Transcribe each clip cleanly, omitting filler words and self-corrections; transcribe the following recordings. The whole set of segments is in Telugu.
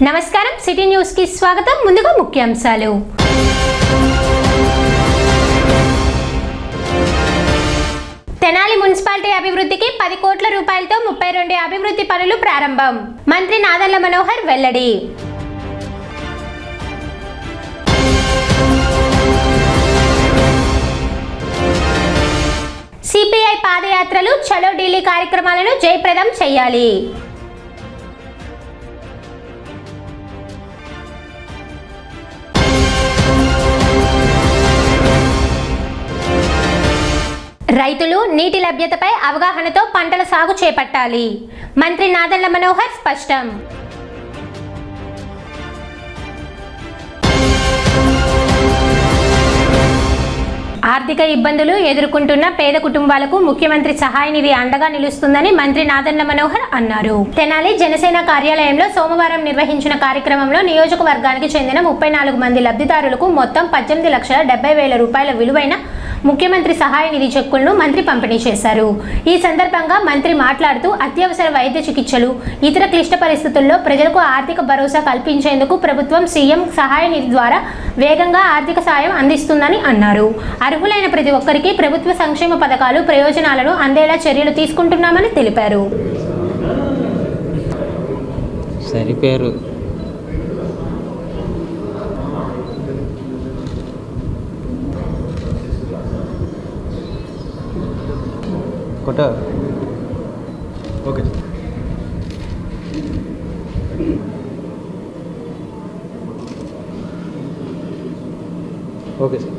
నమస్కారం సిటీ న్యూస్ కి స్వాగతం. ముందుగా ముఖ్యాంశాలు. తెనాలి మున్సిపాలిటీ అభివృద్ధికి 10 కోట్ల రూపాయలతో 32 అభివృద్ధి పనులు ప్రారంభం. మంత్రి నాదెళ్ల మనోహర్ వెల్లడి. సిపిఐ పాదయాత్రలు చలో ఢిల్లీ కార్యక్రమాలను జయప్రదం చేయాలి. రైతులు నీటి లభ్యతపై అవగాహనతో పంటల సాగు చేపట్టాలి. మంత్రి నాదెళ్ల మనోహర్ స్పష్టం. ఆర్థిక ఇబ్బందులు ఎదుర్కొంటున్న పేద కుటుంబాలకు ముఖ్యమంత్రి సహాయ నిధి అండగా నిలుస్తుందని మంత్రి నాదెళ్ల మనోహర్ అన్నారు. తెనాలి జనసేన కార్యాలయంలో సోమవారం నిర్వహించిన కార్యక్రమంలో నియోజకవర్గానికి చెందిన 34 మంది లబ్ధిదారులకు మొత్తం 18,70,000 రూపాయల విలువైన ముఖ్యమంత్రి సహాయ నిధి చెక్కులను మంత్రి పంపిణీ చేశారు. ఈ సందర్భంగా మంత్రి మాట్లాడుతూ అత్యవసర వైద్య చికిత్సలు, ఇతర క్లిష్ట పరిస్థితుల్లో ప్రజలకు ఆర్థిక భరోసా కల్పించేందుకు ప్రభుత్వం సీఎం సహాయ నిధి ద్వారా వేగంగా ఆర్థిక సాయం అందిస్తుందని అన్నారు. అర్హులైన ప్రతి ఒక్కరికి ప్రభుత్వ సంక్షేమ పథకాలు ప్రయోజనాలను అందేలా చర్యలు తీసుకుంటున్నామని తెలిపారు. సరిపేరు కొట్ట ఓకే ఓకే సార్.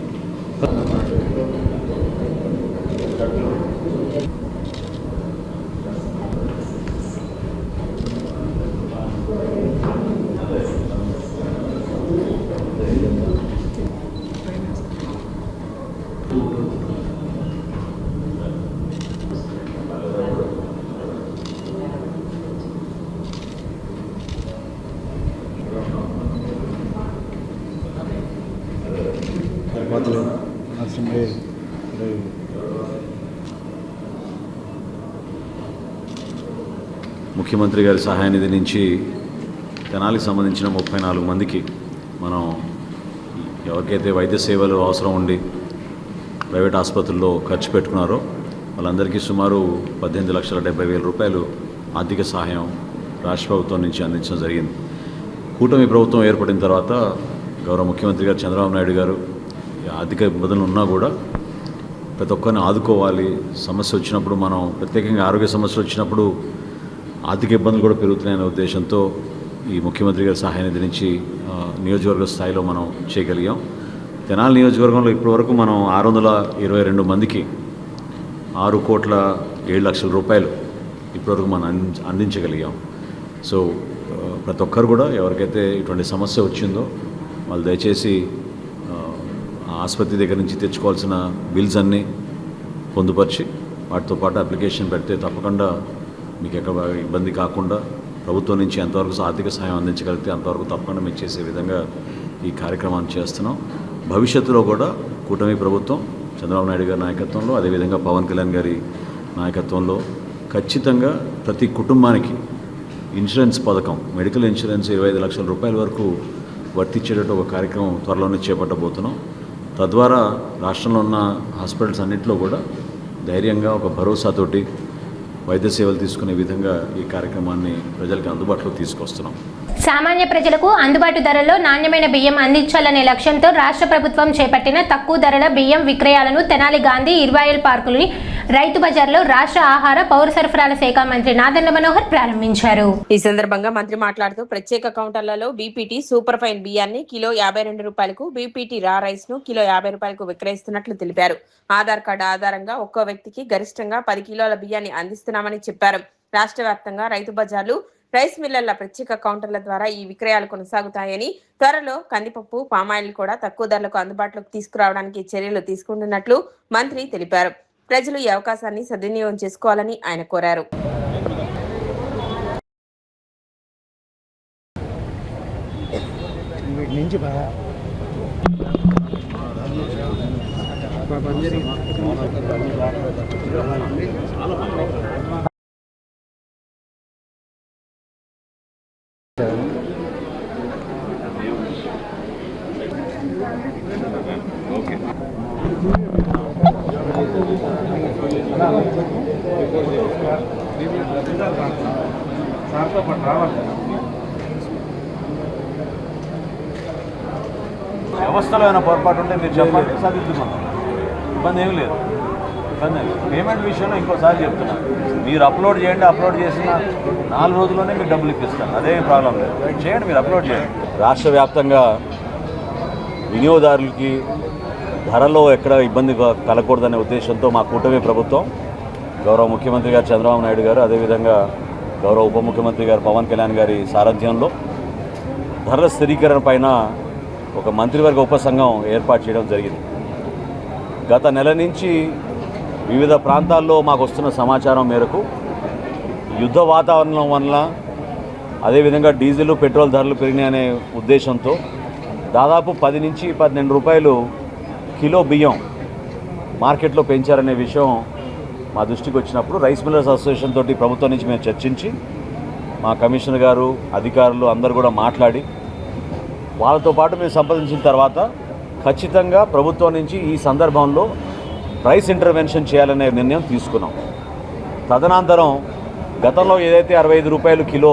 ముఖ్యమంత్రి గారి సహాయ నిధి నుంచి తెనాలికి సంబంధించిన 34 మందికి మనం ఎవరికైతే వైద్య సేవలు అవసరం ఉండి ప్రైవేట్ ఆసుపత్రుల్లో ఖర్చు పెట్టుకున్నారో వాళ్ళందరికీ సుమారు 18,70,000 రూపాయలు ఆర్థిక సహాయం రాష్ట్ర ప్రభుత్వం నుంచి అందించడం జరిగింది. కూటమి ప్రభుత్వం ఏర్పడిన తర్వాత గౌరవ ముఖ్యమంత్రి గారు చంద్రబాబు నాయుడు గారు ఆర్థిక ఇబ్బందులు ఉన్నా కూడా ప్రతి ఒక్కరిని ఆదుకోవాలి. సమస్య వచ్చినప్పుడు మనం ప్రత్యేకంగా ఆరోగ్య సమస్యలు వచ్చినప్పుడు ఆర్థిక ఇబ్బందులు కూడా పెరుగుతున్నాయనే ఉద్దేశంతో ఈ ముఖ్యమంత్రి గారి సహాయ నిధి నుంచి నియోజకవర్గ స్థాయిలో మనం చేయగలిగాం. తెనాలి నియోజకవర్గంలో ఇప్పటివరకు మనం 622 మందికి 6,07,00,000 రూపాయలు ఇప్పటివరకు మనం అందించగలిగాం. సో ప్రతి ఒక్కరు కూడా ఎవరికైతే ఇటువంటి సమస్య వచ్చిందో వాళ్ళు దయచేసి ఆసుపత్రి దగ్గర నుంచి తెచ్చుకోవాల్సిన బిల్స్ అన్నీ పొందుపరిచి వాటితో పాటు అప్లికేషన్ పెడితే తప్పకుండా మీకు ఎక్కడ ఇబ్బంది కాకుండా ప్రభుత్వం నుంచి ఎంతవరకు ఆర్థిక సహాయం అందించగలిగితే అంతవరకు తప్పకుండా మేము చేసే విధంగా ఈ కార్యక్రమాన్ని చేస్తున్నాం. భవిష్యత్తులో కూడా కూటమి ప్రభుత్వం చంద్రబాబు నాయుడు గారి నాయకత్వంలో, అదేవిధంగా పవన్ కళ్యాణ్ గారి నాయకత్వంలో ఖచ్చితంగా ప్రతి కుటుంబానికి ఇన్సూరెన్స్ పథకం, మెడికల్ ఇన్సూరెన్స్ 25 లక్షల రూపాయల వరకు వర్తించేటట్టు ఒక కార్యక్రమం త్వరలోనే చేపట్టబోతున్నాం. తద్వారా రాష్ట్రంలో ఉన్న హాస్పిటల్స్ అన్నింటిలో కూడా ధైర్యంగా ఒక భరోసాతోటి వైద్య సేవలు తీసుకునే విధంగా ఈ కార్యక్రమాన్ని ప్రజలకు అందుబాటులో తీసుకొస్తున్నాం. సామాన్య ప్రజలకు అందుబాటు ధరల్లో నాణ్యమైన బియ్యం అందించాలనే లక్ష్యంతో రాష్ట్ర ప్రభుత్వం చేపట్టిన తక్కువ ధరల బియ్యం విక్రయాలను తెనాలి గాంధీ 20 పార్కులోని రైతు బజార్లో రాష్ట్ర ఆహార పౌర సరఫరాల శాఖ మంత్రి నాదెళ్ల మనోహర్ ప్రారంభించారు. ఈ సందర్భంగా మంత్రి మాట్లాడుతూ ప్రత్యేక కౌంటర్లలో బీపీటీ సూపర్ ఫైన్ బియ్యాన్ని కిలో 52 రూపాయలకు, బీపీటీ రా రైస్ ను కిలో 50 రూపాయలకు విక్రయిస్తున్నట్లు తెలిపారు. ఆధార్ కార్డు ఆధారంగా ఒక్కో వ్యక్తికి గరిష్టంగా 10 కిలోల బియ్యాన్ని అందిస్తున్నామని చెప్పారు. రాష్ట్ర వ్యాప్తంగా రైతు బజార్లు, రైస్ మిల్లర్ల ప్రత్యేక కౌంటర్ల ద్వారా ఈ విక్రయాలు కొనసాగుతాయని, త్వరలో కందిపప్పు, పామాయిల్ కూడా తక్కువ ధరలకు అందుబాటులోకి తీసుకురావడానికి చర్యలు తీసుకుంటున్నట్లు మంత్రి తెలిపారు. ప్రజలు ఈ అవకాశాన్ని సద్వినియోగం చేసుకోవాలని ఆయన కోరారు. వ్యవస్థలో ఏమైనా పొరపాటు ఉంటే మీరు చెప్పండి, సరిదిద్దుకుందాం. ఇబ్బంది ఏమీ లేదు. పేమెంట్ విషయంలో ఇంకోసారి చెప్తున్నాను, మీరు అప్లోడ్ చేయండి. అప్లోడ్ చేసిన 4 రోజుల్లోనే మీకు డబ్బులు ఇప్పిస్తాను, అదేం ప్రాబ్లం లేదు. చేయండి, మీరు అప్లోడ్ చేయండి. రాష్ట్ర వ్యాప్తంగా వినియోగదారులకి ధరలో ఎక్కడ ఇబ్బంది కలగకూడదనే ఉద్దేశంతో మా కూటమి ప్రభుత్వం, గౌరవ ముఖ్యమంత్రి గారు చంద్రబాబు నాయుడు గారు, అదేవిధంగా గౌరవ ఉప ముఖ్యమంత్రి గారు పవన్ కళ్యాణ్ గారి సారథ్యంలో ధరల స్థిరీకరణ పైన ఒక మంత్రివర్గ ఉపసంఘం ఏర్పాటు చేయడం జరిగింది. గత నెల నుంచి వివిధ ప్రాంతాల్లో మాకు వస్తున్న సమాచారం మేరకు యుద్ధ వాతావరణం వల్ల, అదేవిధంగా డీజిల్ పెట్రోల్ ధరలు పెరిగినాయనే ఉద్దేశంతో దాదాపు 10 నుంచి 12 రూపాయలు కిలో బియ్యం మార్కెట్లో పెంచారనే విషయం మా దృష్టికి వచ్చినప్పుడు రైస్ మిల్లర్స్ అసోసియేషన్ తోటి ప్రభుత్వం నుంచి మేము చర్చించి, మా కమిషనర్ గారు, అధికారులు అందరూ కూడా మాట్లాడి వాళ్ళతో పాటు మేము సంప్రదించిన తర్వాత ఖచ్చితంగా ప్రభుత్వం నుంచి ఈ సందర్భంలో ప్రైస్ ఇంటర్వెన్షన్ చేయాలనే నిర్ణయం తీసుకున్నాం. తదనంతరం గతంలో ఏదైతే 65 రూపాయలు కిలో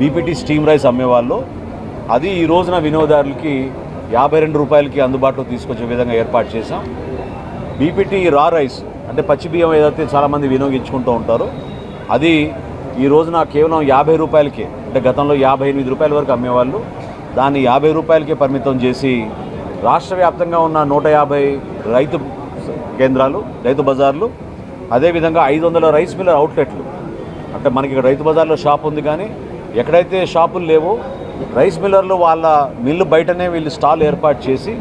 బీపీటీ స్టీమ్ రైస్ అమ్మేవాళ్ళు, అది ఈ రోజున వినియోగదారులకి 52 రూపాయలకి అందుబాటులో తీసుకొచ్చే విధంగా ఏర్పాటు చేశాం. బీపీటీ రా రైస్ అంటే పచ్చి బియ్యం ఏదైతే చాలామంది వినియోగించుకుంటూ ఉంటారో, అది ఈ రోజున కేవలం 50 రూపాయలకే, అంటే గతంలో 58 రూపాయల వరకు అమ్మేవాళ్ళు, దాన్ని 50 రూపాయలకే పరిమితం చేసి రాష్ట్ర వ్యాప్తంగా ఉన్న 150 రైతు కేంద్రాలు, రైతు బజార్లు, అదేవిధంగా 500 రైస్ మిల్లర్ అవుట్లెట్లు, అంటే మనకి ఇక్కడ రైతు బజార్లో షాప్ ఉంది, కానీ ఎక్కడైతే షాపులు లేవో రైస్ మిల్లర్లు వాళ్ళ మిల్లు బయటనే వీళ్ళు స్టాల్ ఏర్పాటు చేసి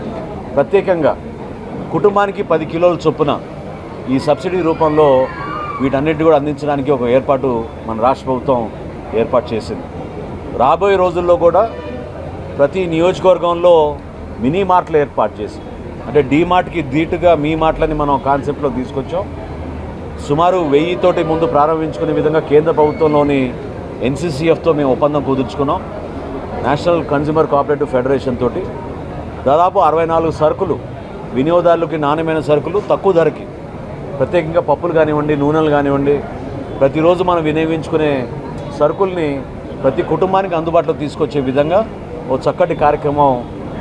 ప్రత్యేకంగా కుటుంబానికి 10 కిలోల చొప్పున ఈ సబ్సిడీ రూపంలో వీటన్నిటి కూడా అందించడానికి ఒక ఏర్పాటు మన రాష్ట్ర ప్రభుత్వం ఏర్పాటు చేసింది. రాబోయే రోజుల్లో కూడా ప్రతి నియోజకవర్గంలో మినీ మార్ట్లు ఏర్పాటు చేసి, అంటే డీమార్ట్కి ధీటుగా మీ మార్ట్లని మనం కాన్సెప్ట్లో తీసుకొచ్చాం. సుమారు 1000 తోటి ముందు ప్రారంభించుకునే విధంగా కేంద్ర ప్రభుత్వంలోని ఎన్సీసీఎఫ్తో మేము ఒప్పందం కుదుర్చుకున్నాం. నేషనల్ కన్జ్యూమర్ కోఆపరేటివ్ ఫెడరేషన్ తోటి దాదాపు 64 సరుకులు, వినియోగదారులకి నాణ్యమైన సరుకులు తక్కువ ధరకి, ప్రత్యేకంగా పప్పులు కానివ్వండి, నూనెలు కానివ్వండి, ప్రతిరోజు మనం వినియోగించుకునే సరుకుల్ని ప్రతి కుటుంబానికి అందుబాటులో తీసుకొచ్చే విధంగా ఓ చక్కటి కార్యక్రమం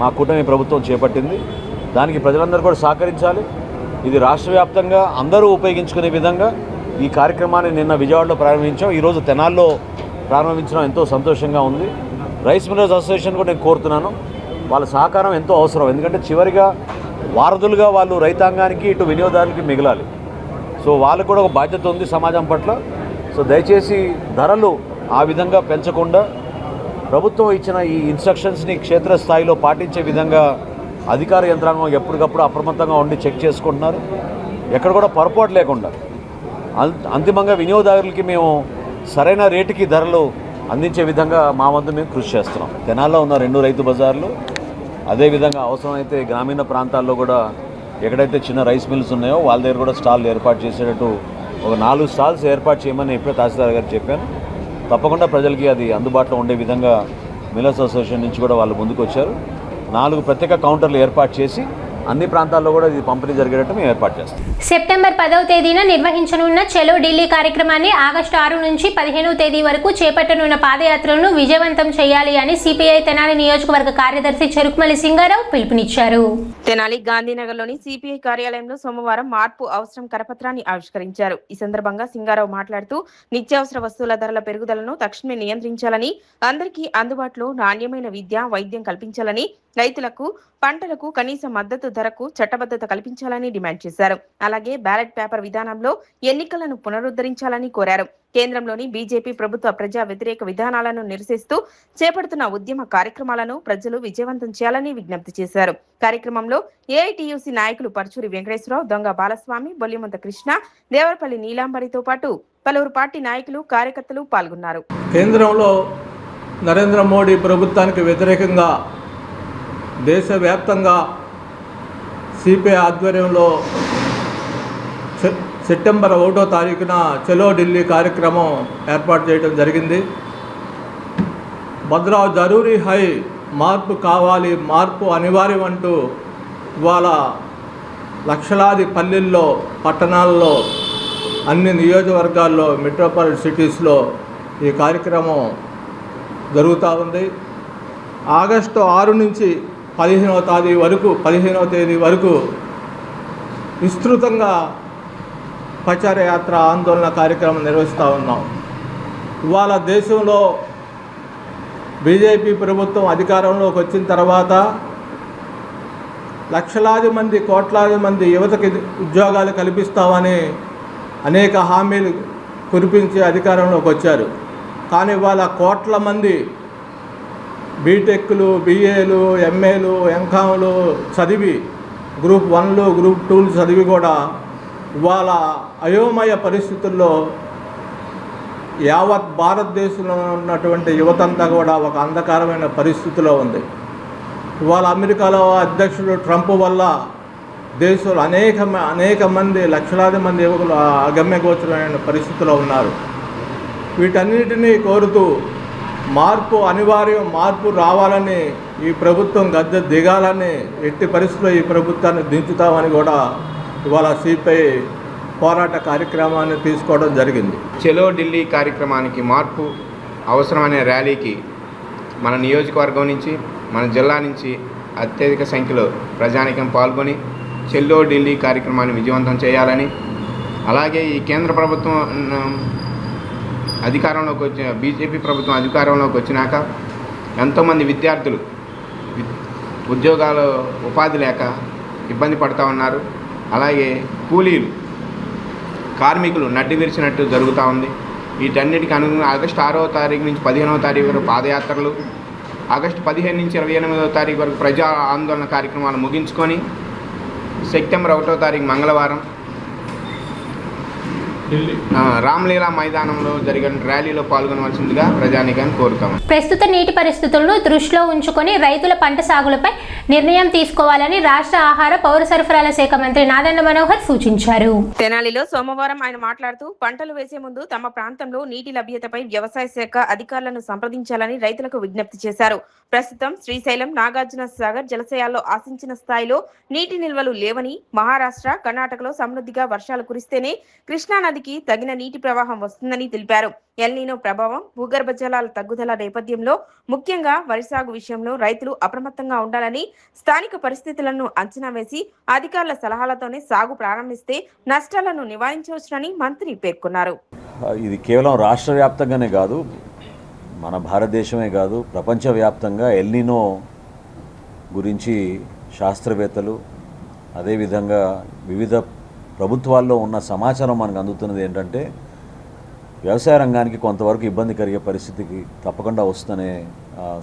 మా కూటమి ప్రభుత్వం చేపట్టింది. దానికి ప్రజలందరూ కూడా సహకరించాలి. ఇది రాష్ట్ర వ్యాప్తంగా అందరూ ఉపయోగించుకునే విధంగా ఈ కార్యక్రమాన్ని నిన్న విజయవాడలో ప్రారంభించాం. ఈరోజు తెనాల్లో ప్రారంభించడం ఎంతో సంతోషంగా ఉంది. రైస్ మిల్లర్స్ అసోసియేషన్ కూడా నేను కోరుతున్నాను, వాళ్ళ సహకారం ఎంతో అవసరం. ఎందుకంటే చివరిగా వారధులుగా వాళ్ళు రైతాంగానికి, ఇటు వినియోగదారులకి మిగలాలి. సో వాళ్ళకు కూడా ఒక బాధ్యత ఉంది సమాజం పట్ల. సో దయచేసి ధరలు ఆ విధంగా పెంచకుండా ప్రభుత్వం ఇచ్చిన ఈ ఇన్స్ట్రక్షన్స్ని క్షేత్రస్థాయిలో పాటించే విధంగా అధికార యంత్రాంగం ఎప్పటికప్పుడు అప్రమత్తంగా ఉండి చెక్ చేసుకుంటున్నారు. ఎక్కడ కూడా పొరపాటు లేకుండా అంతిమంగా వినియోగదారులకి మేము సరైన రేటుకి ధరలు అందించే విధంగా మా వంతు మేము కృషి చేస్తున్నాం. తెనాల్లో ఉన్న 2 రైతు బజార్లు, అదేవిధంగా అవసరమైతే గ్రామీణ ప్రాంతాల్లో కూడా ఎక్కడైతే చిన్న రైస్ మిల్స్ ఉన్నాయో వాళ్ళ దగ్గర కూడా స్టాల్ ఏర్పాటు చేసేటట్టు ఒక 4 స్టాల్స్ ఏర్పాటు చేయమని ఇప్పుడే తహసీల్దార్ గారు చెప్పాను. తప్పకుండా ప్రజలకి అది అందుబాటులో ఉండే విధంగా మిల్లర్స్ అసోసియేషన్ నుంచి కూడా వాళ్ళు ముందుకు వచ్చారు. 4 ప్రత్యేక కౌంటర్లు ఏర్పాటు చేసి అన్ని ప్రాంతాల్లో కూడా ఇది పంపిణీ జరిగేటట్టు మేము ఏర్పాటు చేస్తాం. సెప్టెంబర్ 10వ తేదీన నిర్వహించనున్న చలో ఢిల్లీ కార్యక్రమాన్ని ఆగస్టు 6 నుంచి 15వ తేదీ వరకు చేపట్టనున్న పాదయాత్రలను విజయవంతం చేయాలి అని సిపిఐ తెనాలి నియోజకవర్గ కార్యదర్శి చెరుకుమల్లి సింగారావు పిలుపునిచ్చారు. తెనాలి గాంధీనగర్లోని సిపిఐ కార్యాలయంలో సోమవారం మార్పు అవసరం కరపత్రాన్ని ఆవిష్కరించారు. ఈ సందర్భంగా సింగారావు మాట్లాడుతూ నిత్యావసర వస్తువుల ధరల పెరుగుదలను తక్షణమే నియంత్రించాలని, అందరికీ అందుబాటులో నాణ్యమైన విద్య, వైద్యం కల్పించాలని, రైతులకు పంటలకు కనీస మద్దతు ధరకు చట్టబద్ధత కల్పించాలని డిమాండ్ చేశారు. అలాగే బ్యాలెట్ పేపర్ విధానంలో ఎన్నికలను పునరుద్ధరించాలని కోరారు. కేంద్రంలోని బీజేపీ ప్రభుత్వ ప్రజా వ్యతిరేక విధానాలను నిరసిస్తూ చేపడుతున్న ఉద్యమ కార్యక్రమాలను ప్రజలు విజయవంతం చేయాలని విజ్ఞప్తి చేశారు. కార్యక్రమంలో ఏఐటీయూసీ నాయకులు పర్చూరి వెంకటేశ్వరరావు, దొంగ బాలస్వామి, బొల్లిమంత కృష్ణ, దేవరపల్లి నీలాంబరితో పాటు పలువురు పార్టీ నాయకులు, కార్యకర్తలు పాల్గొన్నారు. కేంద్రంలో నరేంద్ర మోడీ ప్రభుత్వానికి వ్యతిరేకంగా దేశవ్యాప్తంగా సిపిఐ ఆధ్వర్యంలో సెప్టెంబర్ 1వ తారీఖున చలో ఢిల్లీ కార్యక్రమం ఏర్పాటు చేయడం జరిగింది. బద్రావ్ జరూరీ హై, మార్పు కావాలి, మార్పు అనివార్యం అంటూ ఇవాళ లక్షలాది పల్లెల్లో, పట్టణాల్లో, అన్ని నియోజకవర్గాల్లో, మెట్రోపాలిటన్ సిటీస్లో ఈ కార్యక్రమం జరుగుతూ ఉంది. ఆగస్టు 6 నుంచి 15వ తేదీ వరకు విస్తృతంగా ప్రచార యాత్ర ఆందోళన కార్యక్రమం నిర్వహిస్తూ ఉన్నాం. ఇవాళ దేశంలో బీజేపీ ప్రభుత్వం అధికారంలోకి వచ్చిన తర్వాత లక్షలాది మంది, కోట్లాది మంది యువతకి ఉద్యోగాలు కల్పిస్తామని అనేక హామీలు కురిపించి అధికారంలోకి వచ్చారు. కానీ ఇవాళ కోట్ల మంది బీటెక్లు, బీఏలు, ఎంఏలు, ఎంకామ్లు చదివి గ్రూప్ 1లు, గ్రూప్ 2లు చదివి కూడా ఇవాళ అయోమయ పరిస్థితుల్లో యావత్ భారతదేశంలో ఉన్నటువంటి యువతంతా కూడా ఒక అంధకారమైన పరిస్థితిలో ఉంది. ఇవాళ అమెరికాలో అధ్యక్షుడు ట్రంప్ వల్ల దేశంలో అనేక మంది, లక్షలాది మంది యువకులు అగమ్యగోచరమైన పరిస్థితిలో ఉన్నారు. వీటన్నిటినీ కోరుతూ మార్పు అనివార్యం, మార్పు రావాలని, ఈ ప్రభుత్వం గద్దె దిగాలని, ఎట్టి పరిస్థితుల్లో ఈ ప్రభుత్వాన్ని దించుతామని కూడా ఇవాళ సిపిఐ పోరాట కార్యక్రమాన్ని తీసుకోవడం జరిగింది. చలో ఢిల్లీ కార్యక్రమానికి మార్పు అవసరమనే ర్యాలీకి మన నియోజకవర్గం నుంచి, మన జిల్లా నుంచి అత్యధిక సంఖ్యలో ప్రజానికం పాల్గొని చలో ఢిల్లీ కార్యక్రమాన్ని విజయవంతం చేయాలని, అలాగే ఈ కేంద్ర ప్రభుత్వం అధికారంలోకి వచ్చిన బీజేపీ ప్రభుత్వం అధికారంలోకి వచ్చినాక ఎంతోమంది విద్యార్థులు ఉద్యోగాలు, ఉపాధి లేక ఇబ్బంది పడుతూ ఉన్నారు. అలాగే కూలీలు, కార్మికులు నడ్డి విరిచినట్టు జరుగుతూ ఉంది. వీటన్నిటికీ అనుగుణంగా ఆగస్టు 6వ తారీఖు నుంచి 15వ తారీఖు వరకు పాదయాత్రలు, ఆగస్టు 15 నుంచి 28వ తారీఖు వరకు ప్రజా ఆందోళన కార్యక్రమాలు ముగించుకొని సెప్టెంబర్ 1వ తారీఖు మంగళవారం రామ్లీలా మైదానంలో జరిగిన ర్యాలీలో పాల్గొనవలసిందిగా ప్రజానికాన్ని కోరుతాము. ప్రస్తుత నీటి పరిస్థితులను దృష్టిలో ఉంచుకొని రైతుల పంట సాగులపై నిర్ణయం తీసుకోవాలని రాష్ట్ర ఆహార పౌర సరఫరాల శాఖ మంత్రి నాదెండ్ల మనోహర్ సూచించారు. తెనాలిలో సోమవారం ఆయన మాట్లాడుతూ పంటలు వేసే ముందు తమ ప్రాంతంలో నీటి లభ్యతపై వ్యవసాయ శాఖ అధికారులను సంప్రదించాలని రైతులకు విజ్ఞప్తి చేశారు. ప్రస్తుతం శ్రీశైలం, నాగార్జున సాగర్ జలాశయాల్లో ఆశించిన స్థాయిలో నీటి నిల్వలు లేవని, మహారాష్ట్ర, కర్ణాటకలో సమృద్ధిగా వర్షాలు కురిస్తేనే కృష్ణా నదికి తగిన నీటి ప్రవాహం వస్తుందని తెలిపారు. ఎల్నినో ప్రభావం, భూగర్భ జలాల తగ్గుదల నేపథ్యంలో ముఖ్యంగా వరి సాగు విషయంలో రైతులు అప్రమత్తంగా ఉండాలని, స్థానిక పరిస్థితులను అంచనా వేసి అధికారుల సలహాలతోనే సాగు ప్రారంభిస్తే నష్టాలను నివారించవచ్చునని మంత్రి పేర్కొన్నారు. ఇది కేవలం రాష్ట్ర వ్యాప్తంగానే కాదు, మన భారతదేశమే కాదు, ప్రపంచవ్యాప్తంగా ఎల్నినో గురించి శాస్త్రవేత్తలు, అదేవిధంగా వివిధ ప్రభుత్వాల్లో ఉన్న సమాచారం మనకు అందుతున్నది ఏంటంటే వ్యవసాయ రంగానికి కొంతవరకు ఇబ్బంది కలిగే పరిస్థితికి తప్పకుండా వస్తుందనే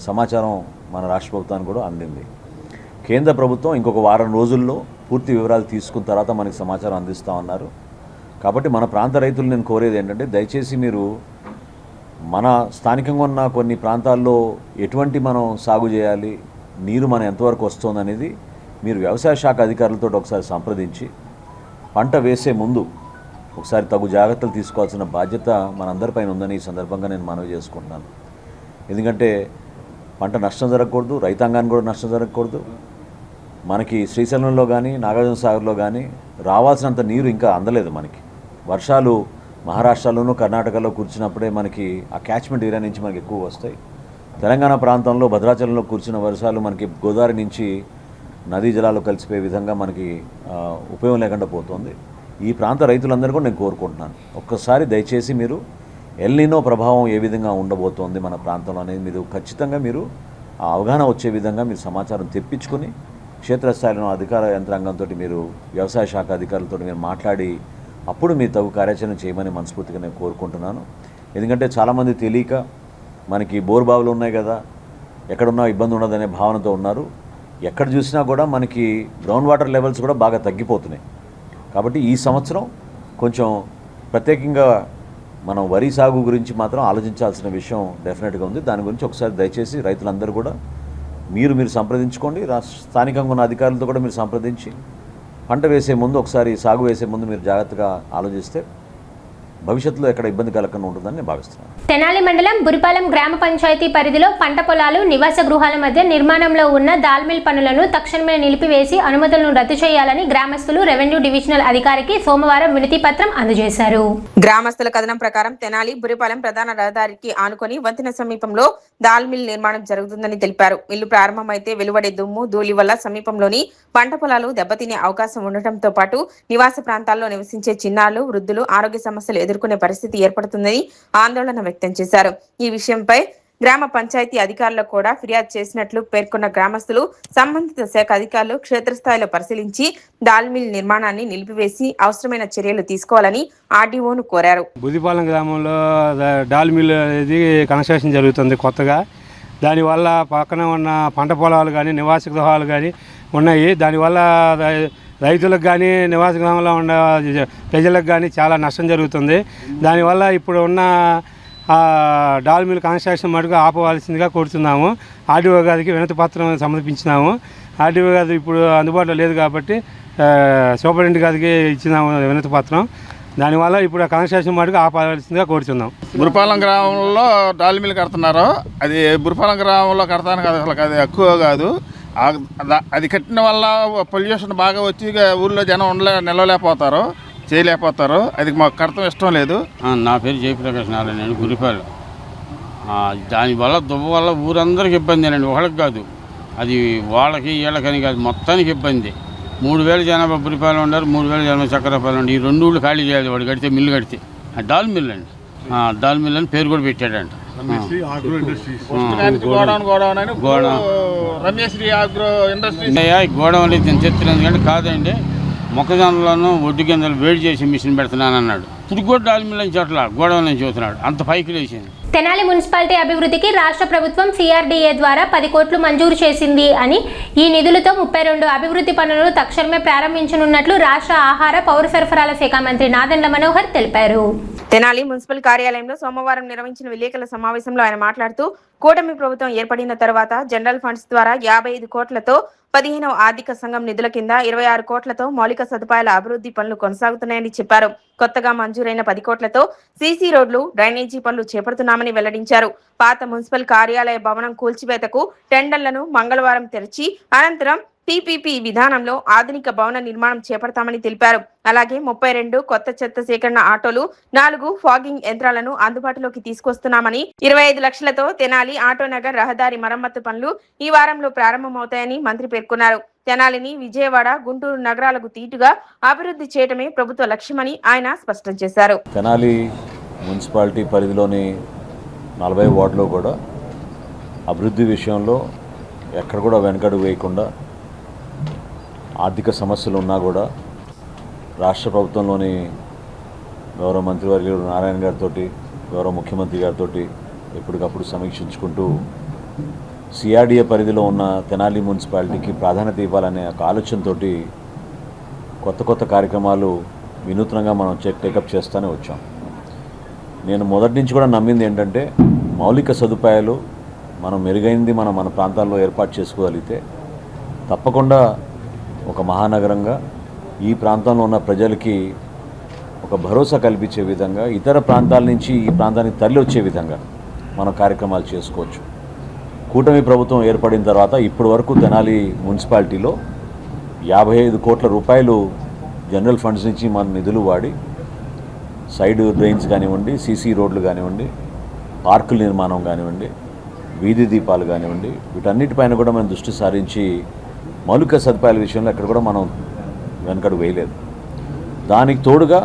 సమాచారం మన రాష్ట్ర ప్రభుత్వానికి కూడా అందింది. కేంద్ర ప్రభుత్వం ఇంకొక వారం రోజుల్లో పూర్తి వివరాలు తీసుకున్న తర్వాత మనకి సమాచారం అందిస్తామన్నారు. కాబట్టి మన ప్రాంత రైతులు నేను కోరేది ఏంటంటే దయచేసి మీరు మన స్థానికంగా ఉన్న కొన్ని ప్రాంతాల్లో ఎటువంటి మనం సాగు చేయాలి, నీరు మనం ఎంతవరకు వస్తుందనేది మీరు వ్యవసాయ శాఖ అధికారులతో ఒకసారి సంప్రదించి పంట వేసే ముందు ఒకసారి తగు జాగ్రత్తలు తీసుకోవాల్సిన బాధ్యత మనందరిపైన ఉందని ఈ సందర్భంగా నేను మనవి చేసుకుంటున్నాను. ఎందుకంటే పంట నష్టం జరగకూడదు, రైతాంగానికి కూడా నష్టం జరగకూడదు. మనకి శ్రీశైలంలో కానీ నాగార్జున సాగర్లో కానీ రావాల్సినంత నీరు ఇంకా అందలేదు. మనకి వర్షాలు మహారాష్ట్రలోనూ కర్ణాటకలో కురిచినప్పుడే మనకి ఆ క్యాచ్మెంట్ ఏరియా నుంచి మనకి ఎక్కువ వస్తాయి. తెలంగాణ ప్రాంతంలో భద్రాచలంలో కురిసిన వర్షాలు మనకి గోదావరి నుంచి నదీ జలాలు కలిసిపోయే విధంగా మనకి ఉపయోగం లేకుండా పోతుంది. ఈ ప్రాంత రైతులందరూ కూడా నేను కోరుకుంటున్నాను, ఒక్కసారి దయచేసి మీరు ఎల్నినో ప్రభావం ఏ విధంగా ఉండబోతోంది మన ప్రాంతంలో అనేది మీరు ఖచ్చితంగా మీరు ఆ అవగాహన వచ్చే విధంగా మీరు సమాచారం తెప్పించుకొని క్షేత్రస్థాయిలో అధికార యంత్రాంగంతో మీరు వ్యవసాయ శాఖ అధికారులతో మీరు మాట్లాడి అప్పుడు మీరు తగు కార్యాచరణ చేయమని మనస్ఫూర్తిగా నేను కోరుకుంటున్నాను. ఎందుకంటే చాలామంది తెలియక మనకి బోర్బావులు ఉన్నాయి కదా, ఎక్కడున్నా ఇబ్బంది ఉండదనే భావనతో ఉన్నారు. ఎక్కడ చూసినా కూడా మనకి గ్రౌండ్ వాటర్ లెవెల్స్ కూడా బాగా తగ్గిపోతున్నాయి. కాబట్టి ఈ సంవత్సరం కొంచెం ప్రత్యేకంగా మనం వరి సాగు గురించి మాత్రం ఆలోచించాల్సిన విషయం డెఫినెట్గా ఉంది. దాని గురించి ఒకసారి దయచేసి రైతులందరూ కూడా మీరు సంప్రదించుకోండి. స్థానికంగా ఉన్న అధికారులతో కూడా మీరు సంప్రదించి పంట వేసే ముందు ఒకసారి సాగు వేసే ముందు మీరు జాగ్రత్తగా ఆలోచిస్తే భవిష్యత్తులో ఎక్కడ ఇబ్బంది కలగకుండా ఉంటుందని నేను భావిస్తున్నాను. తెనాలి మండలం బురిపాలెం గ్రామ పంచాయతీ పరిధిలో పంట పొలాలు, నివాస గృహాల మధ్య నిర్మాణంలో ఉన్న దాల్మిల్ పనులను తక్షణమే నిలిపివేసి అనుమతులను రద్దు చేయాలని గ్రామస్తులు రెవెన్యూ డివిజనల్ అధికారికి సోమవారం వినతి పత్రం అందజేశారు. గ్రామస్తుల కథనం ప్రకారం తెనాలి బురిపాలెం ప్రధాన రహదారికి ఆనుకొని వంతెన సమీపంలో దాల్ మిల్ నిర్మాణం జరుగుతుందని తెలిపారు. మిల్లు ప్రారంభమైతే వెలువడే దుమ్ము, ధూళి వల్ల సమీపంలోని పంట పొలాలు దెబ్బతినే అవకాశం ఉండటంతో పాటు నివాస ప్రాంతాల్లో నివసించే చిన్నారులు, వృద్ధులు ఆరోగ్య సమస్యలు ఎదుర్కొనే పరిస్థితి ఏర్పడుతుందని ఆందోళన వ్యక్తం చేశారు. ఈ విషయంపై గ్రామ పంచాయతీ అధికారులకు కూడా ఫిర్యాదు చేసినట్లు పేర్కొన్న గ్రామస్తులు సంబంధిత శాఖ అధికారులు క్షేత్రస్థాయిలో పరిశీలించి దాల్ మిల్ నిర్మాణాన్ని నిలిపివేసి అవసరమైన చర్యలు తీసుకోవాలని ఆర్డీఓను కోరారు. బుదిపాలెం గ్రామంలో దాల్ మిల్ అనేది కన్స్ట్రక్షన్ జరుగుతుంది కొత్తగా. దానివల్ల పక్కన ఉన్న పంట పొలాలు కానీ నివాస గృహాలు కానీ ఉన్నాయి. దానివల్ల రైతులకు కానీ నివాస గృహంలో ఉన్న ప్రజలకు కానీ చాలా నష్టం జరుగుతుంది. దానివల్ల ఇప్పుడు ఉన్న డాల్ మిల్ కన్స్ట్రక్షన్ మటుకు ఆపవలసిందిగా కోరుతున్నాము. ఆర్డీఓ గారికి వినతి పత్రం సమర్పించినాము. ఆర్డీఓ గారు ఇప్పుడు అందుబాటులో లేదు కాబట్టి సూపరింటెండెంట్ గారికి ఇచ్చినాము వినతి పత్రం. దానివల్ల ఇప్పుడు ఆ కన్స్ట్రక్షన్ మటుకు ఆపవలసిందిగా కోరుతున్నాం. బురిపాలెం గ్రామంలో డాల్ మిల్ కడుతున్నారు. అది బురిపాలెం గ్రామంలో కడతాను కదా, అసలు అది ఎక్కువ కాదు. అది కట్టిన వల్ల పొల్యూషన్ బాగా వచ్చి ఊళ్ళో జనం నిలవలేకపోతారు, చేయలేకపోతారు. అది మాకు కడతాం ఇష్టం లేదు. నా పేరు జయప్రకాష్ నారాయణ, నేను గురిపాలెం. దానివల్ల దుబ్బ వల్ల ఊరందరికి ఇబ్బంది అండి, ఒకళ్ళకి కాదు. అది వాళ్ళకి వీళ్ళకని కాదు, మొత్తానికి ఇబ్బంది. 3000 జనాభా బురిపాలెం ఉన్నారు, 3000 జనాభా చక్రపాలెం ఉండి. ఈ 2 ఊళ్ళు ఖాళీ చేయాలి వాడు కడితే, మిల్లు కడితే. డాల్ మిల్ అండి, డాల్ మిల్ అని పేరు కూడా పెట్టాడంట. గోడౌన్ అనేది నేను చెప్తున్నాను ఎందుకంటే కాదండి, మొక్కజొన్నలను ఒడ్డు గింజలు వేడి చేసి మిషన్ పెడుతున్నాను అన్నాడు. ఇప్పుడు కూడా డాల్ మిల్ అని చోట్ల గోడౌన్ అని చూస్తున్నాడు, అంత పైకి లేచింది. తెనాలి మున్సిపాలిటీ అభివృద్ధికి రాష్ట్ర ప్రభుత్వం సిఆర్డీఏ ద్వారా 10 కోట్లు మంజూరు చేసింది అని, ఈ నిధులతో 32 అభివృద్ధి పనులను తక్షణమే ప్రారంభించనున్నట్లు రాష్ట్ర ఆహార, పౌర సరఫరాల శాఖ మంత్రి నాదెండ్ల మనోహర్ తెలిపారు. తెనాలి మున్సిపల్ కార్యాలయంలో సోమవారం నిర్వహించిన విలేకరుల సమావేశంలో ఆయన మాట్లాడుతూ, కూటమి ప్రభుత్వం ఏర్పడిన తర్వాత జనరల్ ఫండ్స్ ద్వారా 55 కోట్లతో 15వ ఆర్థిక సంఘం నిధుల కింద 26 కోట్లతో మౌలిక సదుపాయాల అభివృద్ధి పనులు కొనసాగుతున్నాయని చెప్పారు. కొత్తగా మంజూరైన 10 కోట్లతో సీసీ రోడ్లు, డ్రైనేజీ పనులు చేపడుతున్నామని వెల్లడించారు. పాత మున్సిపల్ కార్యాలయ భవనం కూల్చివేతకు టెండర్లను మంగళవారం తెరిచి అనంతరం పీపీపీ విధానంలో ఆధునిక భవన నిర్మాణం చేపడతామని తెలిపారు. అలాగే 32 కొత్త చెత్త సేకరణ ఆటోలు, 4 ఫాగింగ్ యంత్రాలను అందుబాటులోకి తీసుకొస్తున్నామని, 25 లక్షలతో తెనాలి ఆటోనగర్ రహదారి మరమ్మతు పనులు ఈ వారంలో ప్రారంభమవుతాయని మంత్రి పేర్కొన్నారు. తెనాలిని విజయవాడ, గుంటూరు నగరాలకు తీటుగా అభివృద్ధి చేయడమే ప్రభుత్వ లక్ష్యమని ఆయన స్పష్టం చేశారు. తెనాలి మున్సిపాలిటీ పరిధిలోని 40 వార్డులో కూడా అభివృద్ధి విషయంలో ఎక్కడ కూడా వెనకడుగు వేయకుండా, ఆర్థిక సమస్యలు ఉన్నా కూడా రాష్ట్ర ప్రభుత్వంలోని గౌరవ మంత్రివర్యులు నారాయణ గారితో, గౌరవ ముఖ్యమంత్రి గారితో ఎప్పటికప్పుడు సమీక్షించుకుంటూ సిఆర్డీఏ పరిధిలో ఉన్న తెనాలి మున్సిపాలిటీకి ప్రాధాన్యత ఇవ్వాలనే ఒక ఆలోచనతో కొత్త కార్యక్రమాలు వినూత్నంగా మనం టేకప్ చేస్తూనే వచ్చాం. నేను మొదటి నుంచి కూడా నమ్మింది ఏంటంటే, మౌలిక సదుపాయాలు మనం మెరుగైంది మన ప్రాంతాల్లో ఏర్పాటు చేసుకోగలిగితే తప్పకుండా ఒక మహానగరంగా ఈ ప్రాంతంలో ఉన్న ప్రజలకి ఒక భరోసా కల్పించే విధంగా, ఇతర ప్రాంతాల నుంచి ఈ ప్రాంతానికి తరలి వచ్చే విధంగా మనం కార్యక్రమాలు చేసుకోవచ్చు. కూటమి ప్రభుత్వం ఏర్పడిన తర్వాత ఇప్పటి వరకు తెనాలి మున్సిపాలిటీలో 55 కోట్ల రూపాయలు జనరల్ ఫండ్స్ నుంచి మన నిధులు వాడి సైడ్ డ్రైన్స్ కానివ్వండి, సీసీ రోడ్లు కానివ్వండి, పార్కుల నిర్మాణం కానివ్వండి, వీధి దీపాలు కానివ్వండి, వీటన్నిటిపైన కూడా మనం దృష్టి సారించి మౌలిక సదుపాయాల విషయంలో ఎక్కడ కూడా మనం వెనకడు వేయలేదు. దానికి తోడుగా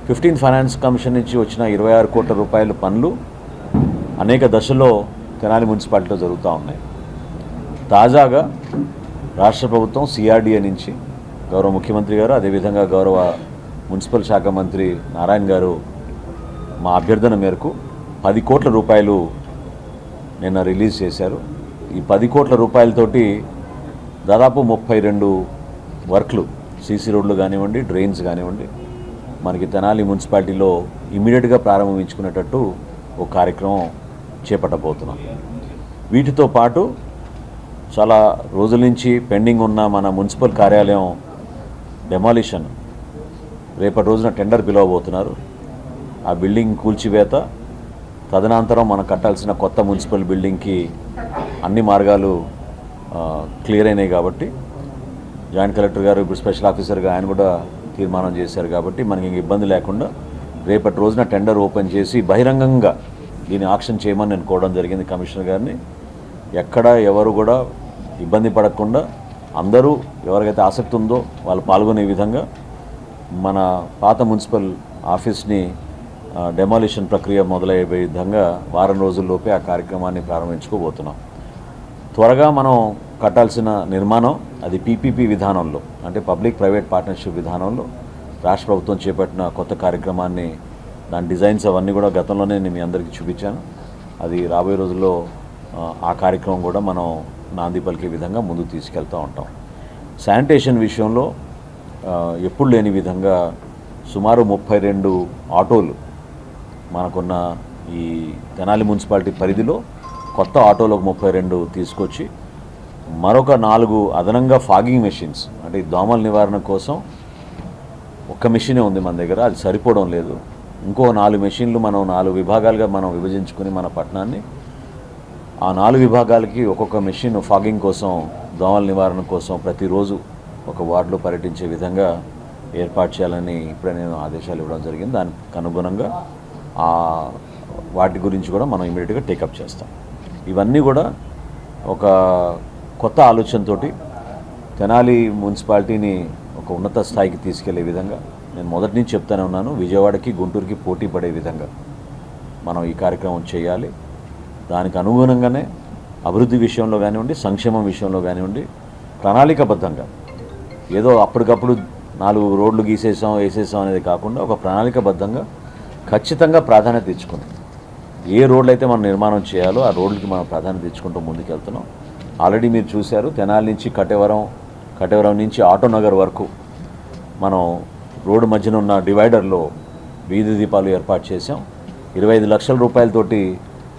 15 ఫైనాన్స్ కమిషన్ నుంచి వచ్చిన 26 కోట్ల రూపాయల పనులు అనేక దశల్లో తెనాలి మున్సిపాలిటీలో జరుగుతూ ఉన్నాయి. తాజాగా రాష్ట్ర ప్రభుత్వం సిఆర్డీఏ నుంచి గౌరవ ముఖ్యమంత్రి గారు, అదేవిధంగా గౌరవ మున్సిపల్ శాఖ మంత్రి నారాయణ గారు మా అభ్యర్థన మేరకు 10 కోట్ల రూపాయలు నిన్న రిలీజ్ చేశారు. ఈ 10 కోట్ల రూపాయలతోటి దాదాపు 32 వర్క్లు, సీసీ రోడ్లు కానివ్వండి, డ్రైన్స్ కానివ్వండి, మనకి తెనాలి మున్సిపాలిటీలో ఇమీడియట్గా ప్రారంభించుకునేటట్టు ఒక కార్యక్రమం చేపట్టబోతున్నాం. వీటితో పాటు చాలా రోజుల నుంచి పెండింగ్ ఉన్న మన మున్సిపల్ కార్యాలయం డెమాలిషన్ రేపటి రోజున టెండర్ పిలవబోతున్నారు. ఆ బిల్డింగ్ కూల్చివేత, తదనంతరం మనం కట్టాల్సిన కొత్త మున్సిపల్ బిల్డింగ్కి అన్ని మార్గాలు క్లియర్ అయినాయి కాబట్టి జాయింట్ కలెక్టర్ గారు ఇప్పుడు స్పెషల్ ఆఫీసర్గా ఆయన కూడా తీర్మానం చేశారు కాబట్టి మనకి ఇంక ఇబ్బంది లేకుండా రేపటి రోజున టెండర్ ఓపెన్ చేసి బహిరంగంగా దీన్ని ఆక్షన్ చేయమని నేను కోవడం జరిగింది కమిషనర్ గారిని. ఎక్కడ ఎవరు కూడా ఇబ్బంది పడకుండా అందరూ ఎవరికైతే ఆసక్తి ఉందో వాళ్ళు పాల్గొనే విధంగా మన పాత మున్సిపల్ ఆఫీస్ని డెమాలిషన్ ప్రక్రియ మొదలయ్యే విధంగా వారం రోజుల్లోపే ఆ కార్యక్రమాన్ని ప్రారంభించుకోబోతున్నాం. త్వరగా మనం కట్టాల్సిన నిర్మాణం అది పీపీపీ విధానంలో, అంటే పబ్లిక్ ప్రైవేట్ పార్ట్నర్షిప్ విధానంలో రాష్ట్ర ప్రభుత్వం చేపట్టిన కొత్త కార్యక్రమాన్ని, దాని డిజైన్స్ అవన్నీ కూడా గతంలోనే నేను మీ అందరికీ చూపించాను. అది రాబోయే రోజుల్లో ఆ కార్యక్రమం కూడా మనం నాంది పలికే విధంగా ముందుకు తీసుకెళ్తూ ఉంటాం. శానిటేషన్ విషయంలో ఎప్పుడు లేని విధంగా సుమారు 32 ఆటోలు మనకున్న ఈ తెనాలి మున్సిపాలిటీ పరిధిలో కొత్త ఆటోలకు 32 తీసుకొచ్చి మరొక 4 అదనంగా ఫాగింగ్ మెషిన్స్, అంటే దోమల నివారణ కోసం ఒక్క మెషినే ఉంది మన దగ్గర, అది సరిపోవడం లేదు. ఇంకో 4 మెషిన్లు మనం 4 విభాగాలుగా మనం విభజించుకుని మన పట్టణాన్ని ఆ 4 విభాగాలకి ఒక్కొక్క మెషిన్ ఫాగింగ్ కోసం, దోమల నివారణ కోసం ప్రతిరోజు ఒక వార్డులో పర్యటించే విధంగా ఏర్పాటు చేయాలని ఇప్పుడే నేను ఆదేశాలు ఇవ్వడం జరిగింది. దానికి అనుగుణంగా వాటి గురించి కూడా మనం ఇమీడియట్గా టేకప్ చేస్తాం. ఇవన్నీ కూడా ఒక కొత్త ఆలోచనతోటి తెనాలి మున్సిపాలిటీని ఒక ఉన్నత స్థాయికి తీసుకెళ్లే విధంగా నేను మొదటి నుంచి చెప్తానే ఉన్నాను. విజయవాడకి గుంటూరుకి పోటీ పడే విధంగా మనం ఈ కార్యక్రమం చేయాలి. దానికి అనుగుణంగానే అభివృద్ధి విషయంలో కానివ్వండి, సంక్షేమం విషయంలో కానివ్వండి, ప్రణాళికబద్ధంగా ఏదో అప్పటికప్పుడు 4 రోడ్లు వేసేసాం అనేది కాకుండా ఒక ప్రణాళికబద్ధంగా ఖచ్చితంగా ప్రాధాన్యత ఇచ్చుకుంది. ఏ రోడ్లు అయితే మనం నిర్మాణం చేయాలో ఆ రోడ్లకి మనం ప్రాధాన్యత ఇచ్చుకుంటూ ముందుకెళ్తున్నాం. ఆల్రెడీ మీరు చూశారు, తెనాలి నుంచి కటేవరం నుంచి ఆటోనగర్ వరకు మనం రోడ్డు మధ్యన ఉన్న డివైడర్లో వీధి దీపాలు ఏర్పాటు చేసాం. 25 లక్షల రూపాయలతోటి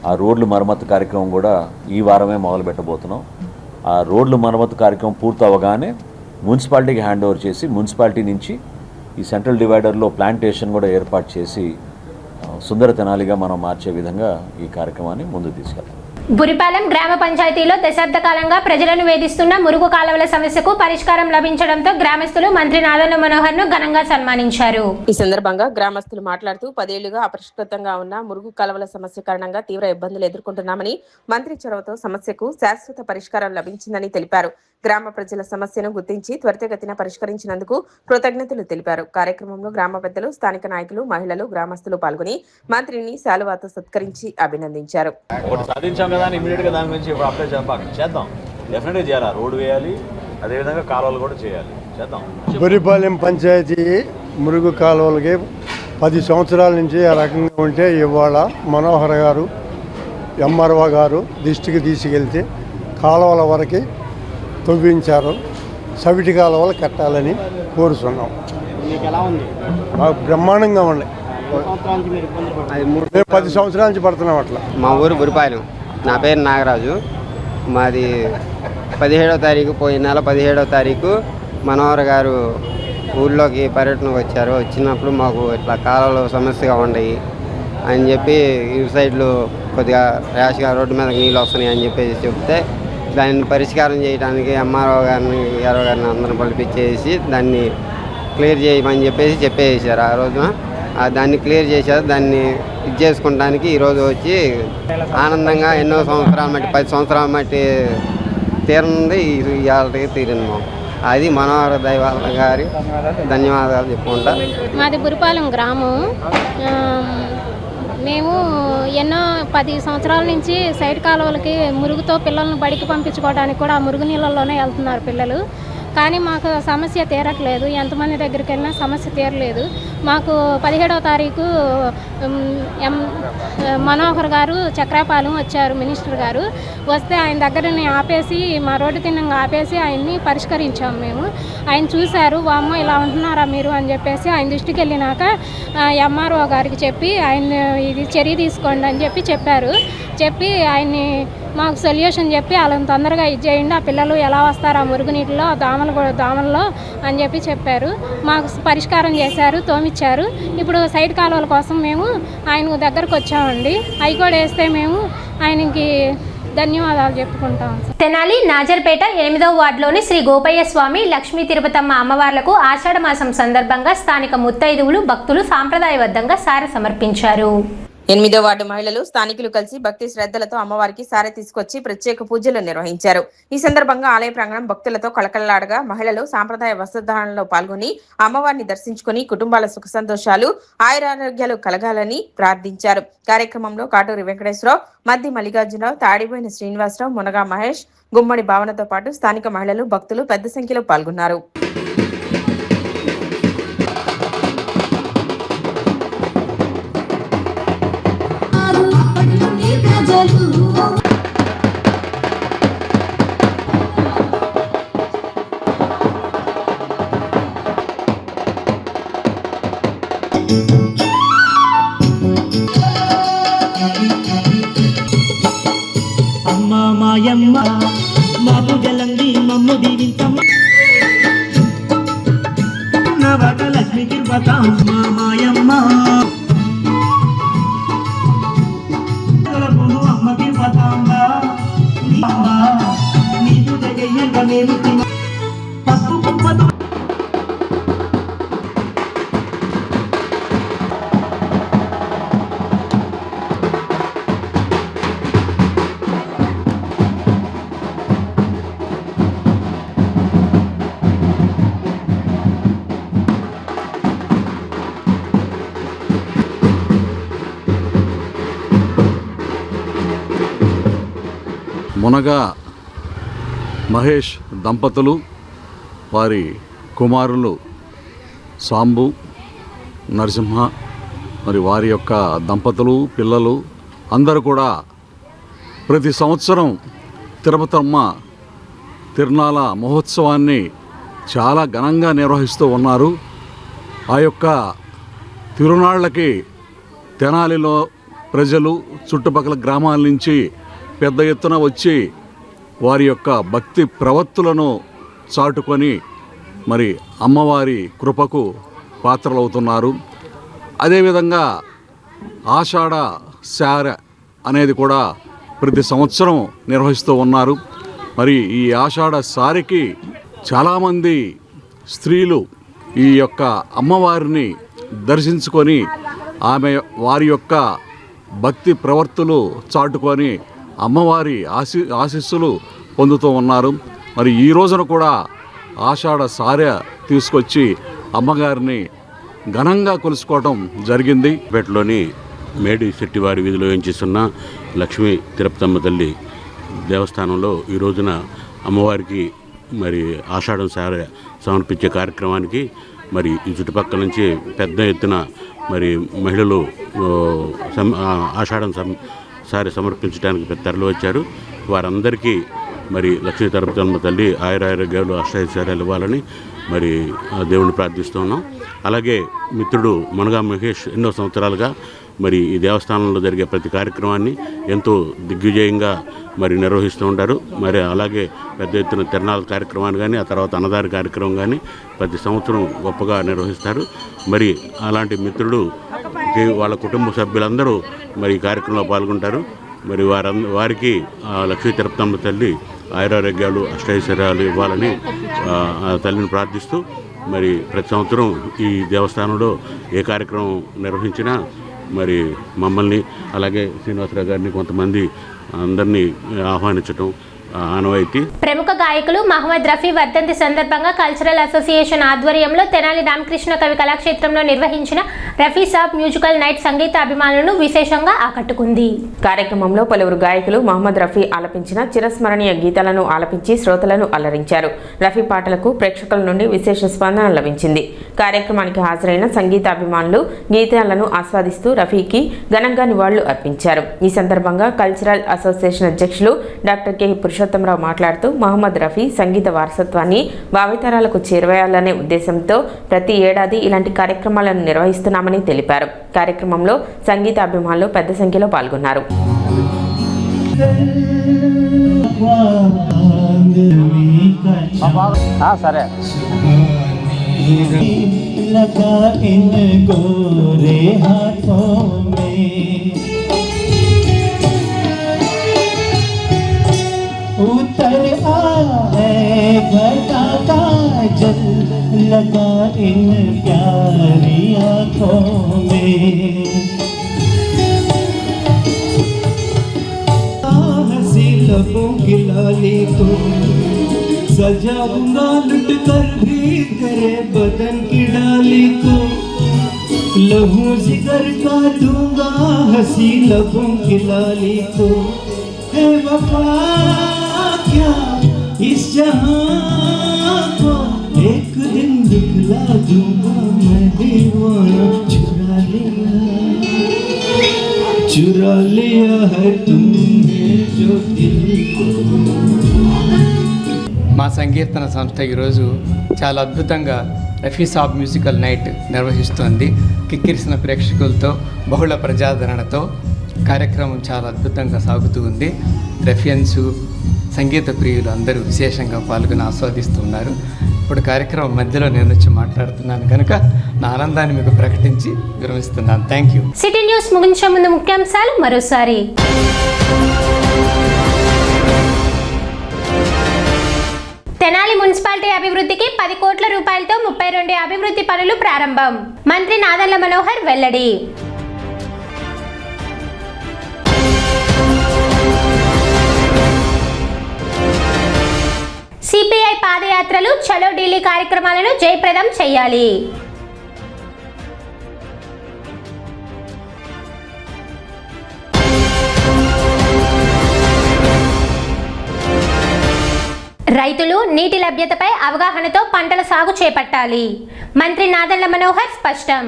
ఆ రోడ్లు మరమ్మతు కార్యక్రమం కూడా ఈ వారమే మొదలు పెట్టబోతున్నాం. ఆ రోడ్లు మరమ్మతు కార్యక్రమం పూర్తి అవ్వగానే మున్సిపాలిటీకి హ్యాండ్ ఓవర్ చేసి మున్సిపాలిటీ నుంచి ఈ సెంట్రల్ డివైడర్లో ప్లాంటేషన్ కూడా ఏర్పాటు చేసి సుందర తెనాలిగా మనం మార్చే విధంగా ఈ కార్యక్రమాన్ని ముందుకు తీసుకెళ్తాం. బురిపాలెం గ్రామ పంచాయతీలో దశాబ్ద కాలంగా ప్రజలను వేధిస్తున్న మురుగు కాలువల సమస్యకు పరిష్కారం లభించడంతో గ్రామస్తులు మంత్రి నాదెండ్ల మనోహర్ ను ఘనంగా సన్మానించారు. ఈ సందర్భంగా గ్రామస్తులు మాట్లాడుతూ 10 ఏళ్లుగా అపరిష్కృతంగా ఉన్న మురుగు కాలువల సమస్య కారణంగా తీవ్ర ఇబ్బందులు ఎదుర్కొంటున్నామని, మంత్రి చొరవతో సమస్యకు శాశ్వత పరిష్కారం లభించిందని తెలిపారు. గ్రామ ప్రజల సమస్యను గుర్తించి త్వరితగతిన పరిష్కరించినందుకు కృతజ్ఞతలు తెలిపారు. కార్యక్రమంలో గ్రామ పెద్దలు, స్థానిక నాయకులు, మహిళలు, గ్రామస్తులు పాల్గొని మంత్రిని శాలువాతో సత్కరించి అభినందించారు. ఇమీడియట్గా దాని గురించి అప్లై చేద్దాం, డెఫినెట్గా చేయాలి. రోడ్డు వేయాలి, అదేవిధంగా కాలువలు కూడా చేయాలి, చేద్దాం. బురిపాలెం పంచాయతీ మురుగు కాలువలకి 10 సంవత్సరాల నుంచి ఆ రకంగా ఉంటే ఇవాళ మనోహర్ గారు, ఎంఆర్ఓ గారు దృష్టికి తీసుకెళ్తే కాలువల వరకు తవ్వించారు. సవిటి కాలువలు కట్టాలని కోరుతున్నాం. మాకు బ్రహ్మాండంగా ఉన్నాయి. మేము 10 సంవత్సరాల నుంచి పడుతున్నాం అట్లా. మా ఊరు బురిపాలెం. నా పేరు నాగరాజు. మాది 17వ తారీఖు, పోయిన నెల 17వ తారీఖు మనోహర్ గారు ఊళ్ళోకి పర్యటనకు వచ్చారు. వచ్చినప్పుడు మాకు ఇట్లా కాలువలు సమస్యగా ఉన్నాయి అని చెప్పి, ఈ సైడ్లో కొద్దిగా ర్యాష్గా రోడ్డు మీదకి నీళ్ళు వస్తున్నాయి అని చెప్పేసి చెప్తే, దాన్ని పరిష్కారం చేయడానికి ఎంఆర్ఓ గారిని, ఆర్ఓ గారిని అందరిని పిలిపించేసి దాన్ని క్లియర్ చేయమని చెప్పేసారు. ఆ రోజున దాన్ని క్లియర్ చేశారు. దాన్ని ఇది చేసుకోవడానికి ఈరోజు వచ్చి ఆనందంగా ఎన్నో సంవత్సరాల మట్టి 10 సంవత్సరాల మట్టి తీరనుంది, ఇవాళకి తీరింది. మాకు అది మనోహర దైవాల గారి ధన్యవాదాలు చెప్పుకుంటా. మాది బురిపాలెం గ్రామం. మేము ఎన్నో 10 సంవత్సరాల నుంచి సైడ్ కాలువలకి మురుగుతో పిల్లలను బడికి పంపించుకోవడానికి కూడా ఆ మురుగు నీళ్ళల్లోనే వెళ్తున్నారు పిల్లలు. కానీ మాకు సమస్య తీరట్లేదు. ఎంతమంది దగ్గరికి వెళ్ళినా సమస్య తీరలేదు. మాకు 17వ తారీఖు మనోహర్ గారు చక్రాపాలెం వచ్చారు, మినిస్టర్ గారు. వస్తే ఆయన దగ్గరని ఆపేసి, మా రోడ్డు తిన్నంగా ఆపేసి ఆయన్ని పరిష్కరించాము మేము. ఆయన చూశారు, వామ్మో ఇలా ఉంటున్నారా మీరు అని చెప్పేసి ఆయన దృష్టికి వెళ్ళినాక ఎంఆర్ఓ గారికి చెప్పి ఆయన ఇది చర్య తీసుకోండి అని చెప్పి చెప్పారు. చెప్పి ఆయన్ని మాకు సొల్యూషన్ చెప్పి వాళ్ళని తొందరగా ఇచ్చేయండి, ఆ పిల్లలు ఎలా వస్తారు ఆ మురుగునీటిలో దోమల్లో అని చెప్పారు. మాకు పరిష్కారం చేశారు, తోమిచ్చారు. ఇప్పుడు సైడ్ కాలువల కోసం మేము ఆయన దగ్గరకు వచ్చామండి. అవి కూడా వేస్తే మేము ఆయనకి ధన్యవాదాలు చెప్పుకుంటాం. తెనాలి నాజర్పేట 8వ వార్డులోని శ్రీ గోపయ్య స్వామి లక్ష్మీ తిరుపతమ్మ అమ్మవార్లకు ఆషాఢ మాసం సందర్భంగా స్థానిక ముత్తైదువులు భక్తులు సాంప్రదాయబద్ధంగా సారె సమర్పించారు. 8వ వార్డు మహిళలు స్థానికులు కలిసి భక్తి శ్రద్ధలతో అమ్మవారికి సారె తీసుకొచ్చి ప్రత్యేక పూజలు నిర్వహించారు. ఈ సందర్భంగా ఆలయ ప్రాంగణం భక్తులతో కళకళలాడగా మహిళలు సాంప్రదాయ వస్త్రధారణలో పాల్గొని అమ్మవారిని దర్శించుకుని కుటుంబాల సుఖ సంతోషాలు ఆయురారోగ్యాలు కలగాలని ప్రార్థించారు. కార్యక్రమంలో కాటూరి వెంకటేశ్వరరావు, మద్ది మల్లికార్జునరావు, తాడిపోయిన శ్రీనివాసరావు, మునగా మహేష్, గుమ్మడి భావనతో పాటు స్థానిక మహిళలు భక్తులు పెద్ద సంఖ్యలో పాల్గొన్నారు. అమ్మా మాయమ్మ మాపు గలంది మమ్ము దీవించమ్మ నవక లక్ష్మి తిరుపతమ్మ మాయమ్మ అమ్మ తిరుపతమ్మ నీకు దగ్గర మేము పసుపు కుంపదు. మునగా మహేష్ దంపతులు, వారి కుమారులు సాంబు, నరసింహ, మరి వారి యొక్క దంపతులు, పిల్లలు అందరూ కూడా ప్రతి సంవత్సరం తిరుపతమ్మ తిరునాళ మహోత్సవాన్ని చాలా ఘనంగా నిర్వహిస్తూ ఉన్నారు. ఆ యొక్క తిరునాళ్ళకి తెనాలిలో ప్రజలు చుట్టుపక్కల గ్రామాల నుంచి పెద్ద ఎత్తున వచ్చి వారి యొక్క భక్తి ప్రవత్తులను చాటుకొని మరి అమ్మవారి కృపకు పాత్రలవుతున్నారు. అదేవిధంగా ఆషాఢ సారె అనేది కూడా ప్రతి సంవత్సరం నిర్వహిస్తూ ఉన్నారు. మరి ఈ ఆషాఢ సారెకి చాలామంది స్త్రీలు ఈ యొక్క అమ్మవారిని దర్శించుకొని వారి యొక్క భక్తి ప్రవర్తులు చాటుకొని అమ్మవారి ఆశీస్సులు పొందుతూ ఉన్నారు. మరి ఈ రోజున కూడా ఆషాఢ సారె తీసుకొచ్చి అమ్మగారిని ఘనంగా కొలుసుకోవడం జరిగింది. పేటలోని మేడి శెట్టివారి వీధిలో వేయించేస్తున్న లక్ష్మీ తిరుపతమ్మ తల్లి దేవస్థానంలో ఈ రోజున అమ్మవారికి మరి ఆషాఢం సారె సమర్పించే కార్యక్రమానికి మరి ఈ చుట్టుపక్కల నుంచి పెద్ద ఎత్తున మరి మహిళలు ఆషాఢం సారె సమర్పించడానికి తరలి వచ్చారు. వారందరికీ మరి లక్ష్మీ తిరుపతమ్మ తల్లి ఆయురారోగ్యాలు అష్టైశ్వర్యాలు ఇవ్వాలని మరి దేవుణ్ణి ప్రార్థిస్తున్నాం. అలాగే మిత్రుడు మునగా మహేష్ ఎన్నో సంవత్సరాలుగా మరి ఈ దేవస్థానంలో జరిగే ప్రతి కార్యక్రమాన్ని ఎంతో దిగ్విజయంగా మరి నిర్వహిస్తూ ఉంటారు. మరి అలాగే పెద్ద ఎత్తున తిరునాళ్ళ కార్యక్రమాన్ని కానీ, ఆ తర్వాత అన్నదాన కార్యక్రమం కానీ ప్రతి సంవత్సరం గొప్పగా నిర్వహిస్తారు. మరి అలాంటి మిత్రుడు వాళ్ళ కుటుంబ సభ్యులందరూ మరి ఈ కార్యక్రమంలో పాల్గొంటారు. మరి వారికి లక్ష్మీ తిరుపతమ్మ తల్లి ఆయురారోగ్యాలు అష్టైశ్వర్యాలు ఇవ్వాలని ఆ తల్లిని ప్రార్థిస్తూ మరి ప్రతి సంవత్సరం ఈ దేవస్థానంలో ఏ కార్యక్రమం నిర్వహించినా మరి మమ్మల్ని అలాగే శ్రీనివాసరావు గారిని కొంతమంది అందరినీ ఆహ్వానించడం ఆనవాయితీ. ప్రముఖ గాయకులు మహమ్మద్ రఫీ వర్ధంతి సందర్భంగా కల్చరల్ అసోసియేషన్ ఆధ్వర్యంలో తెనాలి రామకృష్ణ కవి కళాక్షేత్రంలో నిర్వహించిన రఫీ సాబ్ మ్యూజికల్ నైట్ సంగీత అభిమానులను విశేషంగా ఆకట్టుకుంది. కార్యక్రమంలో పలువురు గాయకులు మహమ్మద్ రఫీ ఆలపించిన చిరస్మరణీయ గీతాలను ఆలపించి శ్రోతలను అలరించారు. రఫీ పాటలకు ప్రేక్షకుల నుండి విశేష స్పందన లభించింది. కార్యక్రమానికి హాజరైన సంగీత అభిమానులు గీతాలను ఆస్వాదిస్తూ రఫీకి ఘనంగా నివాళులు అర్పించారు. ఈ సందర్భంగా కల్చరల్ అసోసియేషన్ అధ్యక్షులు డాక్టర్ కె పురుషోత్తమరావు మాట్లాడుతూ మహమ్మద్ రఫీ సంగీత వారసత్వాన్ని భావితరాలకు చేరవేయాలనే ఉద్దేశంతో ప్రతి ఏడాది ఇలాంటి కార్యక్రమాలను నిర్వహిస్తున్నామని తెలిపారు. కార్యక్రమంలో సంగీత అభిమానులు పెద్ద సంఖ్యలో పాల్గొన్నారు. సరే लगा इन गोरे हाथों में उतर आए घटा काजल लगा इन प्यारी आँखों में हंसी लबों की लाली को सजाऊंगा लुट कर भी तेरे बदन की डाली को लहू जिगर का दूंगा हंसी लबों की लाली को है वफा क्या इस जहां को एक दिन दिखला दूंगा मैं दीवाना चुरा लिया है तुमने जो दिल को మా సంకీర్తన సంస్థ ఈరోజు చాలా అద్భుతంగా రఫీ సాబ్ మ్యూజికల్ నైట్ నిర్వహిస్తోంది. కిక్కిరిసిన ప్రేక్షకులతో బహుళ ప్రజాదరణతో కార్యక్రమం చాలా అద్భుతంగా సాగుతూ ఉంది. రఫియన్సు సంగీత ప్రియులు అందరూ విశేషంగా పాల్గొని ఆస్వాదిస్తున్నారు. ఇప్పుడు కార్యక్రమం మధ్యలో నేను వచ్చి మాట్లాడుతున్నాను కనుక నా ఆనందాన్ని మీకు ప్రకటించి విరమిస్తున్నాను. Thank you. సిటీ న్యూస్ ముగించే ముందు ముఖ్యాంశాలు మరోసారి. తెనాలి మున్సిపాలిటీ అభివృద్ధికి 10 కోట్ల రూపాయలతో 32 అభివృద్ధి పనులు ప్రారంభం. మంత్రి నాదెండ్ల మనోహర్ వెల్లడి. సిపిఐ పాదయాత్రలు చలో ఢిల్లీ కార్యక్రమాలను జయప్రదం చేయాలి. రైతులు నీటి లభ్యతపై అవగాహనతో పంటల సాగు చేపట్టాలి. మంత్రి నాదెండ్ల మనోహర్ స్పష్టం.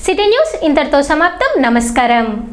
సిటీ న్యూస్ ఇంతటితో సమాప్తం. నమస్కారం.